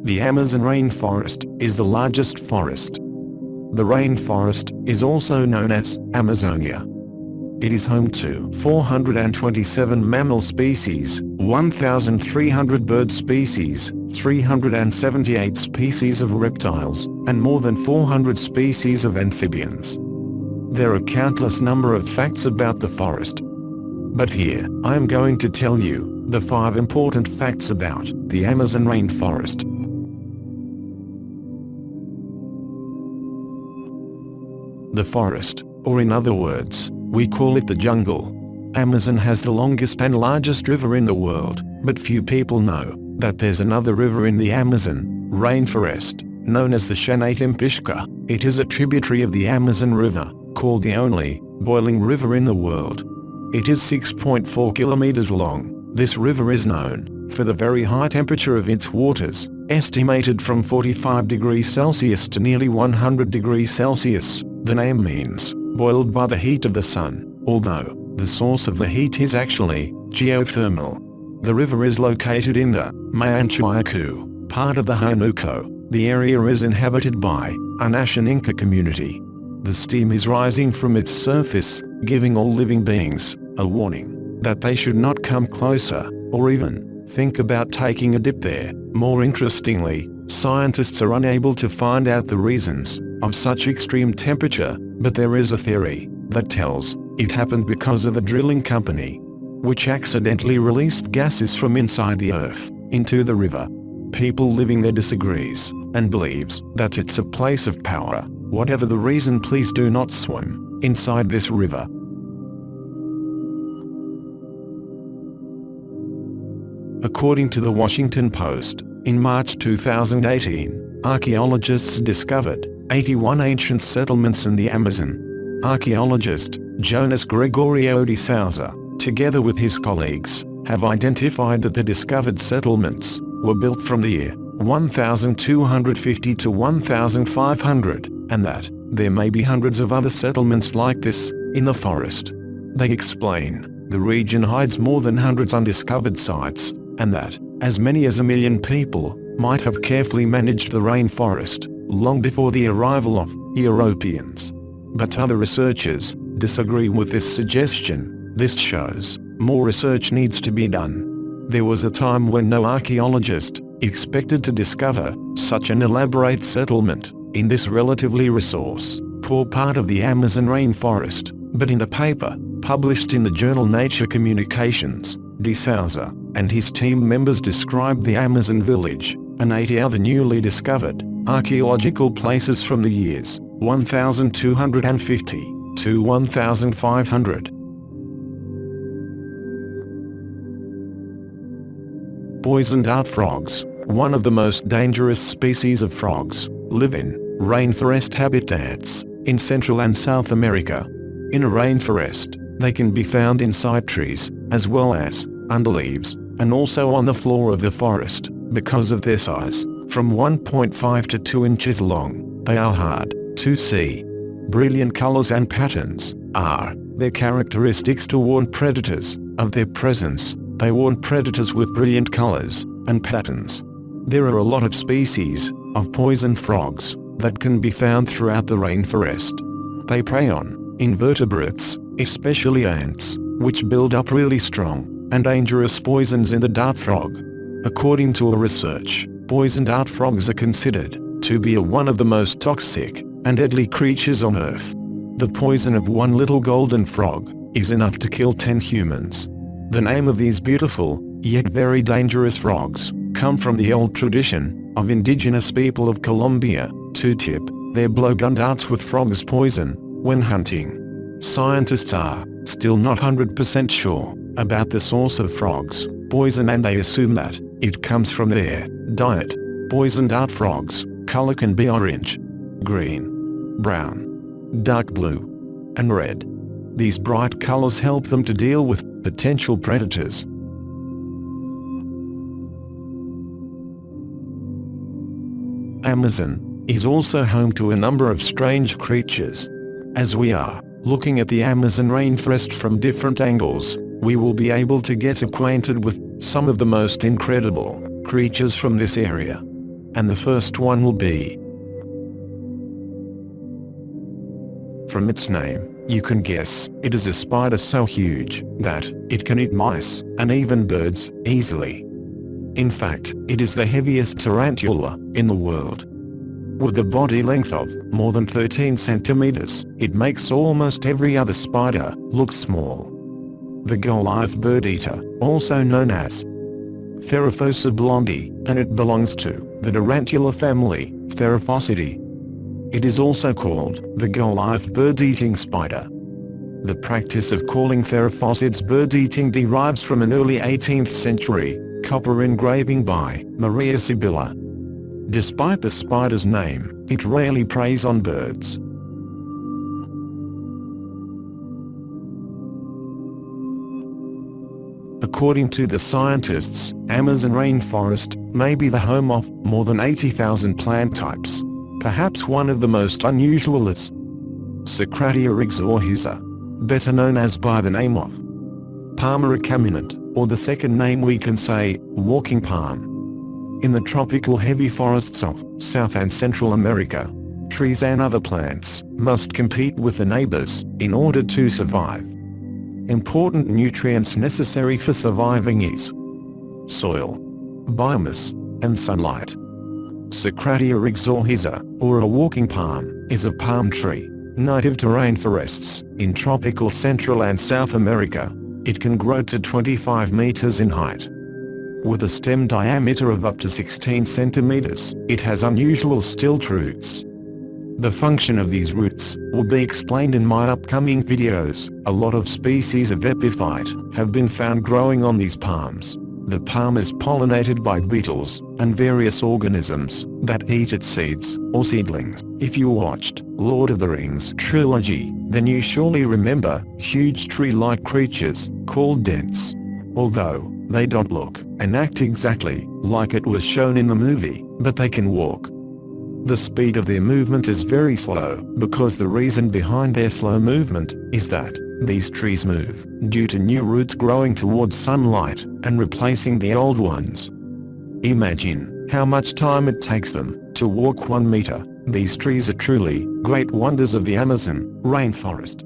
The Amazon rainforest is the largest forest. The rainforest is also known as Amazonia. It is home to 427 mammal species, 1,300 bird species, 378 species of reptiles, and more than 400 species of amphibians. There are countless number of facts about the forest. But here, I am going to tell you the 5 important facts about the Amazon rainforest. The forest, or in other words, we call it the jungle. Amazon has the longest and largest river in the world, but few people know that there's another river in the Amazon rainforest, known as the Pishka. It is a tributary of the Amazon River, called the only boiling river in the world. It is 6.4 kilometers long. This river is known for the very high temperature of its waters, estimated from 45 degrees Celsius to nearly 100 degrees Celsius. The name means boiled by the heat of the sun, although the source of the heat is actually geothermal. The river is located in the Mayanchayacu, part of the Hanuco. The area is inhabited by an Ashaninka community. The steam is rising from its surface, giving all living beings a warning that they should not come closer, or even think about taking a dip there. More interestingly, scientists are unable to find out the reasons of such extreme temperature, but there is a theory that tells it happened because of a drilling company, which accidentally released gases from inside the earth into the river. People living there disagrees and believes that it's a place of power. Whatever the reason, please do not swim inside this river. According to the Washington Post, in March 2018, archaeologists discovered 81 ancient settlements in the Amazon. Archaeologist Jonas Gregorio de Souza, together with his colleagues, have identified that the discovered settlements were built from the year 1250 to 1500, and that there may be hundreds of other settlements like this in the forest. They explain the region hides more than hundreds undiscovered sites, and that as many as 1 million people might have carefully managed the rainforest long before the arrival of Europeans. But other researchers disagree with this suggestion. This shows more research needs to be done. There was a time when no archaeologist expected to discover such an elaborate settlement in this relatively resource-poor part of the Amazon rainforest, but in a paper published in the journal Nature Communications, de Souza and his team members described the Amazon village and 80 other newly discovered archaeological places from the years 1250 to 1500. Poison dart frogs, one of the most dangerous species of frogs, live in rainforest habitats in Central and South America. In a rainforest, they can be found inside trees, as well as under leaves, and also on the floor of the forest. Because of their size, from 1.5 to 2 inches long, they are hard to see. Brilliant colors and patterns are their characteristics to warn predators of their presence. They warn predators with brilliant colors and patterns. There are a lot of species of poison frogs that can be found throughout the rainforest. They prey on invertebrates, especially ants, which build up really strong and dangerous poisons in the dart frog. According to a research, poison dart frogs are considered to be one of the most toxic and deadly creatures on Earth. The poison of one little golden frog is enough to kill 10 humans. The name of these beautiful, yet very dangerous frogs, come from the old tradition of indigenous people of Colombia to tip their blowgun darts with frogs' poison when hunting. Scientists are still not 100% sure about the source of frogs' poison, and they assume that it comes from their diet. Poison dart frogs' color can be orange, green, brown, dark blue, and red. These bright colors help them to deal with potential predators. Amazon is also home to a number of strange creatures. As we are looking at the Amazon rainforest from different angles, we will be able to get acquainted with some of the most incredible creatures from this area. and the first one will be. From its name, you can guess, it is a spider so huge that it can eat mice, and even birds, easily. In fact, it is the heaviest tarantula in the world. With a body length of more than 13 centimeters, it makes almost every other spider look small. The Goliath bird eater, also known as Theraphosa blondi, and it belongs to the tarantula family, Theraphosidae. It is also called the Goliath bird-eating spider. The practice of calling theraphosids bird-eating derives from an early 18th century copper engraving by Maria Sibylla. Despite the spider's name, it rarely preys on birds. According to the scientists, Amazon rainforest may be the home of more than 80,000 plant types. Perhaps one of the most unusual is Socratia exorhiza, better known as by the name of Palma recumbent, or the second name we can say, walking palm. In the tropical heavy forests of South and Central America, trees and other plants must compete with the neighbors in order to survive. Important nutrients necessary for surviving is soil, biomass, and sunlight. Socratia exorhiza, or a walking palm, is a palm tree, native to rainforests, in tropical Central and South America. It can grow to 25 meters in height. With a stem diameter of up to 16 centimeters, it has unusual stilt roots. The function of these roots will be explained in my upcoming videos. A lot of species of epiphyte have been found growing on these palms. The palm is pollinated by beetles and various organisms that eat its seeds or seedlings. If you watched Lord of the Rings trilogy, then you surely remember huge tree-like creatures called dents. Although they don't look and act exactly like it was shown in the movie, but they can walk. The speed of their movement is very slow, because the reason behind their slow movement is that these trees move due to new roots growing towards sunlight and replacing the old ones. Imagine how much time it takes them to walk 1 meter. These trees are truly great wonders of the Amazon rainforest.